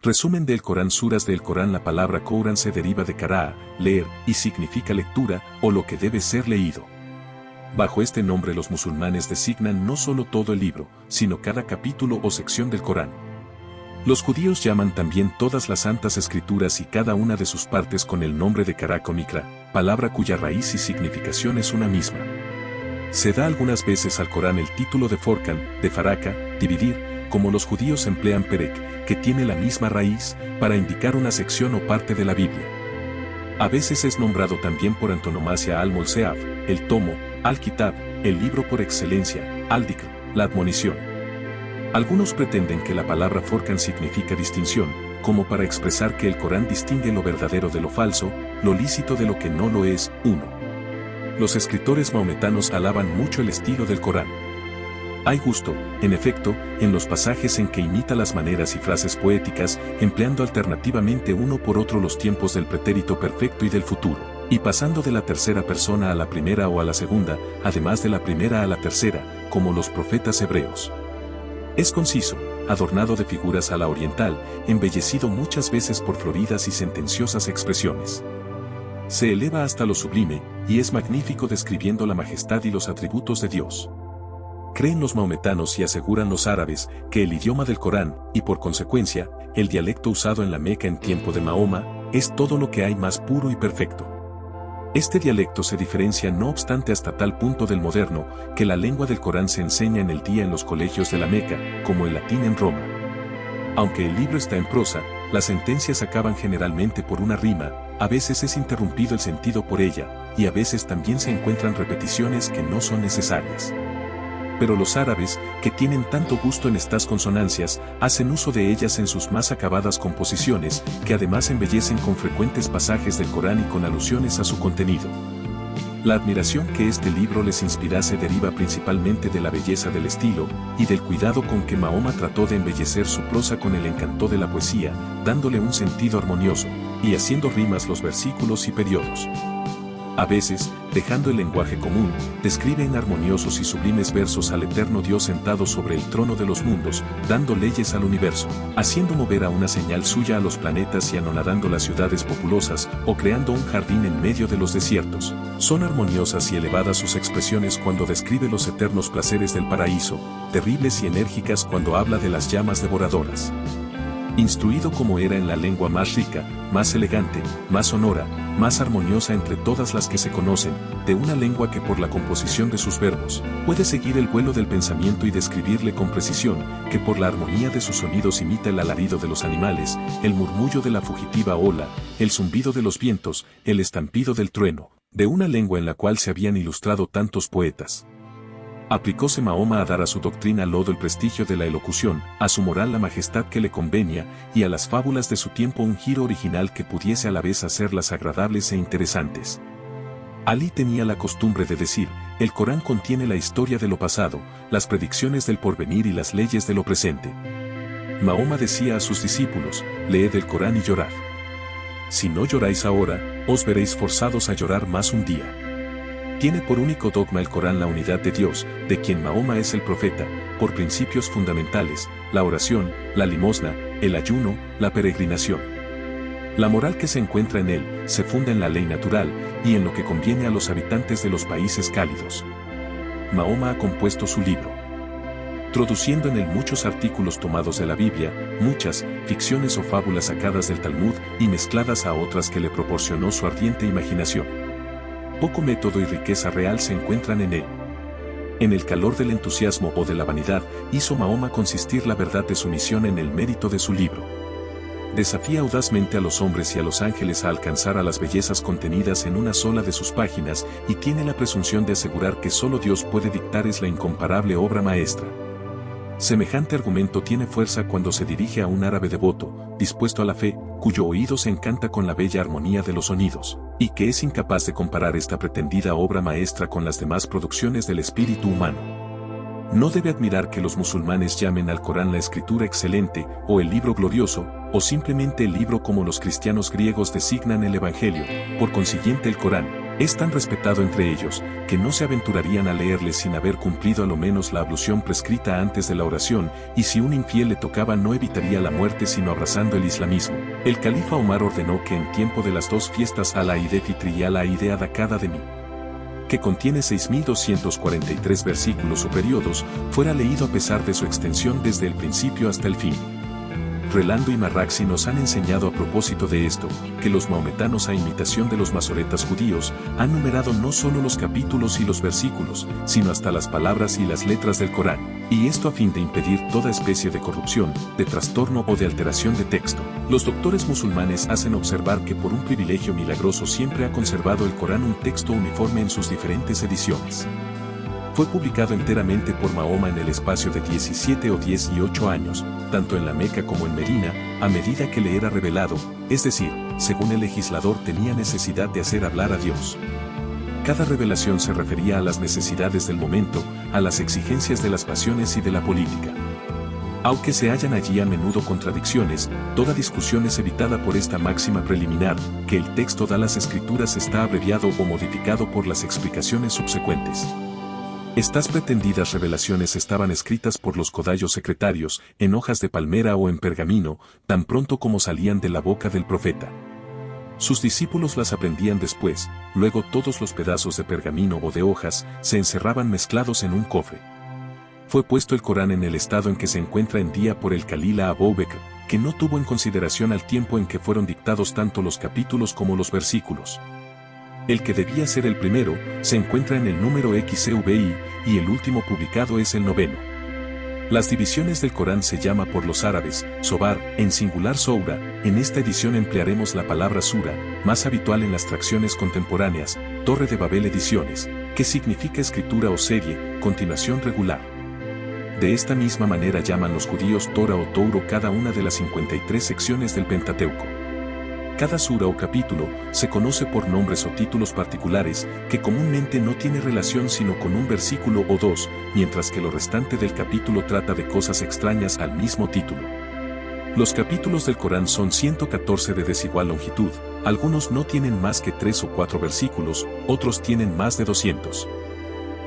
Resumen del Corán. Suras del Corán. La palabra Corán se deriva de qara'a, leer, y significa lectura, o lo que debe ser leído. Bajo este nombre los musulmanes designan no solo todo el libro, sino cada capítulo o sección del Corán. Los judíos llaman también todas las santas escrituras y cada una de sus partes con el nombre de qara'a o mikra, palabra cuya raíz y significación es una misma. Se da algunas veces al Corán el título de Forcan, de faraka, dividir, como los judíos emplean perek, que tiene la misma raíz, para indicar una sección o parte de la Biblia. A veces es nombrado también por antonomasia al-Molseaf, el tomo, al-Kitab, el libro por excelencia, al-Dikr, la admonición. Algunos pretenden que la palabra Forcan significa distinción, como para expresar que el Corán distingue lo verdadero de lo falso, lo lícito de lo que no lo es. 1. Los escritores maometanos alaban mucho el estilo del Corán. Hay gusto, en efecto, en los pasajes en que imita las maneras y frases poéticas, empleando alternativamente uno por otro los tiempos del pretérito perfecto y del futuro, y pasando de la tercera persona a la primera o a la segunda, además de la primera a la tercera, como los profetas hebreos. Es conciso, adornado de figuras a la oriental, embellecido muchas veces por floridas y sentenciosas expresiones. Se eleva hasta lo sublime, y es magnífico describiendo la majestad y los atributos de Dios. Creen los maometanos y aseguran los árabes que el idioma del Corán, y por consecuencia, el dialecto usado en la Meca en tiempo de Mahoma, es todo lo que hay más puro y perfecto. Este dialecto se diferencia no obstante hasta tal punto del moderno, que la lengua del Corán se enseña en el día en los colegios de la Meca, como el latín en Roma. Aunque el libro está en prosa, las sentencias acaban generalmente por una rima, a veces es interrumpido el sentido por ella, y a veces también se encuentran repeticiones que no son necesarias. Pero los árabes, que tienen tanto gusto en estas consonancias, hacen uso de ellas en sus más acabadas composiciones, que además embellecen con frecuentes pasajes del Corán y con alusiones a su contenido. La admiración que este libro les inspirase deriva principalmente de la belleza del estilo, y del cuidado con que Mahoma trató de embellecer su prosa con el encanto de la poesía, dándole un sentido armonioso, y haciendo rimas los versículos y periodos. A veces, dejando el lenguaje común, describe en armoniosos y sublimes versos al eterno Dios sentado sobre el trono de los mundos, dando leyes al universo, haciendo mover a una señal suya a los planetas y anonadando las ciudades populosas, o creando un jardín en medio de los desiertos. Son armoniosas y elevadas sus expresiones cuando describe los eternos placeres del paraíso, terribles y enérgicas cuando habla de las llamas devoradoras. Instruido como era en la lengua más rica, más elegante, más sonora, más armoniosa entre todas las que se conocen, de una lengua que por la composición de sus verbos, puede seguir el vuelo del pensamiento y describirle con precisión, que por la armonía de sus sonidos imita el alarido de los animales, el murmullo de la fugitiva ola, el zumbido de los vientos, el estampido del trueno, de una lengua en la cual se habían ilustrado tantos poetas. Aplicóse Mahoma a dar a su doctrina lodo el prestigio de la elocución, a su moral la majestad que le convenía, y a las fábulas de su tiempo un giro original que pudiese a la vez hacerlas agradables e interesantes. Alí tenía la costumbre de decir, el Corán contiene la historia de lo pasado, las predicciones del porvenir y las leyes de lo presente. Mahoma decía a sus discípulos, leed el Corán y llorad. Si no lloráis ahora, os veréis forzados a llorar más un día. Tiene por único dogma el Corán la unidad de Dios, de quien Mahoma es el profeta, por principios fundamentales, la oración, la limosna, el ayuno, la peregrinación. La moral que se encuentra en él, se funda en la ley natural, y en lo que conviene a los habitantes de los países cálidos. Mahoma ha compuesto su libro, introduciendo en él muchos artículos tomados de la Biblia, muchas ficciones o fábulas sacadas del Talmud y mezcladas a otras que le proporcionó su ardiente imaginación. Poco método y riqueza real se encuentran en él. En el calor del entusiasmo o de la vanidad, hizo Mahoma consistir la verdad de su misión en el mérito de su libro. Desafía audazmente a los hombres y a los ángeles a alcanzar a las bellezas contenidas en una sola de sus páginas y tiene la presunción de asegurar que solo Dios puede dictar es la incomparable obra maestra. Semejante argumento tiene fuerza cuando se dirige a un árabe devoto, dispuesto a la fe, cuyo oído se encanta con la bella armonía de los sonidos, y que es incapaz de comparar esta pretendida obra maestra con las demás producciones del espíritu humano. No debe admirar que los musulmanes llamen al Corán la escritura excelente, o el libro glorioso, o simplemente el libro como los cristianos griegos designan el Evangelio. Por consiguiente el Corán, Es tan respetado entre ellos, que no se aventurarían a leerle sin haber cumplido a lo menos la ablución prescrita antes de la oración, y si un infiel le tocaba no evitaría la muerte sino abrazando el islamismo. El califa Omar ordenó que en tiempo de las dos fiestas Al-Eid Fitr y Al-Eid Adha de Mi, que contiene 6.243 versículos o periodos, fuera leído a pesar de su extensión desde el principio hasta el fin. Relando y Marraxi nos han enseñado a propósito de esto, que los maometanos a imitación de los masoretas judíos, han numerado no solo los capítulos y los versículos, sino hasta las palabras y las letras del Corán, y esto a fin de impedir toda especie de corrupción, de trastorno o de alteración de texto. Los doctores musulmanes hacen observar que por un privilegio milagroso siempre ha conservado el Corán un texto uniforme en sus diferentes ediciones. Fue publicado enteramente por Mahoma en el espacio de 17 o 18 años, tanto en la Meca como en Medina, a medida que le era revelado, es decir, según el legislador tenía necesidad de hacer hablar a Dios. Cada revelación se refería a las necesidades del momento, a las exigencias de las pasiones y de la política. Aunque se hallan allí a menudo contradicciones, toda discusión es evitada por esta máxima preliminar, que el texto de las escrituras está abreviado o modificado por las explicaciones subsecuentes. Estas pretendidas revelaciones estaban escritas por los codallos secretarios, en hojas de palmera o en pergamino, tan pronto como salían de la boca del profeta. Sus discípulos las aprendían después, luego todos los pedazos de pergamino o de hojas se encerraban mezclados en un cofre. Fue puesto el Corán en el estado en que se encuentra en día por el Calila Abou Bekr, que no tuvo en consideración al tiempo en que fueron dictados tanto los capítulos como los versículos. El que debía ser el primero, se encuentra en el número XCVI, y el último publicado es el 9º. Las divisiones del Corán se llama por los árabes, Sobar, en singular Soura. En esta edición emplearemos la palabra sura, más habitual en las tracciones contemporáneas, Torre de Babel Ediciones, que significa escritura o serie, continuación regular. De esta misma manera llaman los judíos Torah o Touro cada una de las 53 secciones del Pentateuco. Cada sura o capítulo se conoce por nombres o títulos particulares que comúnmente no tiene relación sino con un versículo o dos, mientras que lo restante del capítulo trata de cosas extrañas al mismo título. Los capítulos del Corán son 114 de desigual longitud, algunos no tienen más que 3 o 4 versículos, otros tienen más de 200.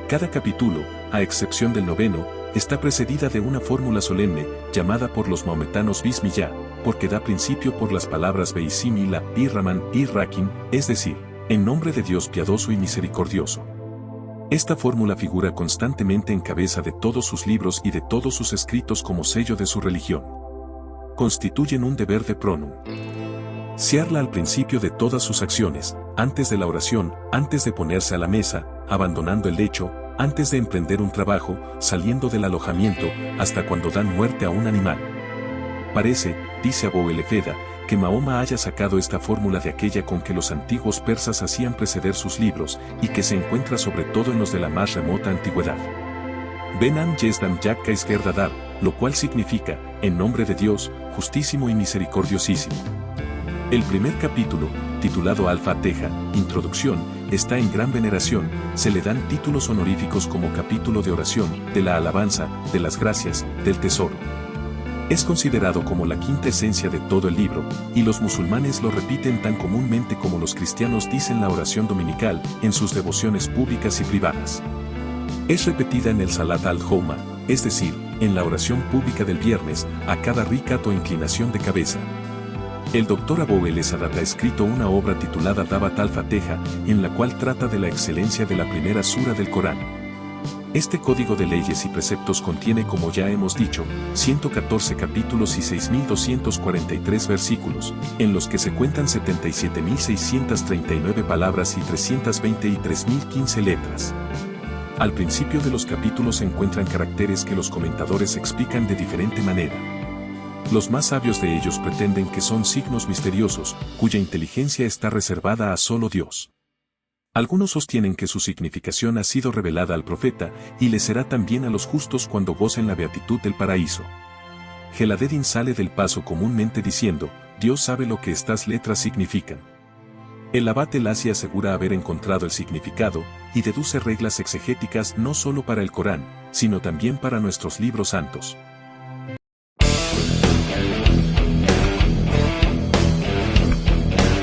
Cada capítulo, a excepción del 9º, está precedida de una fórmula solemne, llamada por los maometanos Bismillah, porque da principio por las palabras Beisimillah, Irraman, Irrakim, es decir, en nombre de Dios piadoso y misericordioso. Esta fórmula figura constantemente en cabeza de todos sus libros y de todos sus escritos como sello de su religión. Constituyen un deber de pronum. Searla al principio de todas sus acciones, antes de la oración, antes de ponerse a la mesa, abandonando el lecho, antes de emprender un trabajo, saliendo del alojamiento, hasta cuando dan muerte a un animal. Parece, dice Abou el-Efeda, que Mahoma haya sacado esta fórmula de aquella con que los antiguos persas hacían preceder sus libros, y que se encuentra sobre todo en los de la más remota antigüedad. Benan Yezdam Yakka Isgerdadar, lo cual significa, en nombre de Dios, justísimo y misericordiosísimo. El primer capítulo, titulado Al-Fatiha, Introducción, está en gran veneración, se le dan títulos honoríficos como capítulo de oración, de la alabanza, de las gracias, del tesoro. Es considerado como la quinta esencia de todo el libro, y los musulmanes lo repiten tan comúnmente como los cristianos dicen la oración dominical, en sus devociones públicas y privadas. Es repetida en el Salat al-Joma, es decir, en la oración pública del viernes, a cada ricat o inclinación de cabeza. El doctor Abou el-Sadat ha escrito una obra titulada Dabat al-Fatiha, en la cual trata de la excelencia de la primera sura del Corán. Este código de leyes y preceptos contiene, como ya hemos dicho, 114 capítulos y 6.243 versículos, en los que se cuentan 77.639 palabras y 320 y 3.015 letras. Al principio de los capítulos se encuentran caracteres que los comentadores explican de diferente manera. Los más sabios de ellos pretenden que son signos misteriosos, cuya inteligencia está reservada a solo Dios. Algunos sostienen que su significación ha sido revelada al profeta, y le será también a los justos cuando gocen la beatitud del paraíso. Geladeddin sale del paso comúnmente diciendo, Dios sabe lo que estas letras significan. El abad el-Asi asegura haber encontrado el significado, y deduce reglas exegéticas no solo para el Corán, sino también para nuestros libros santos.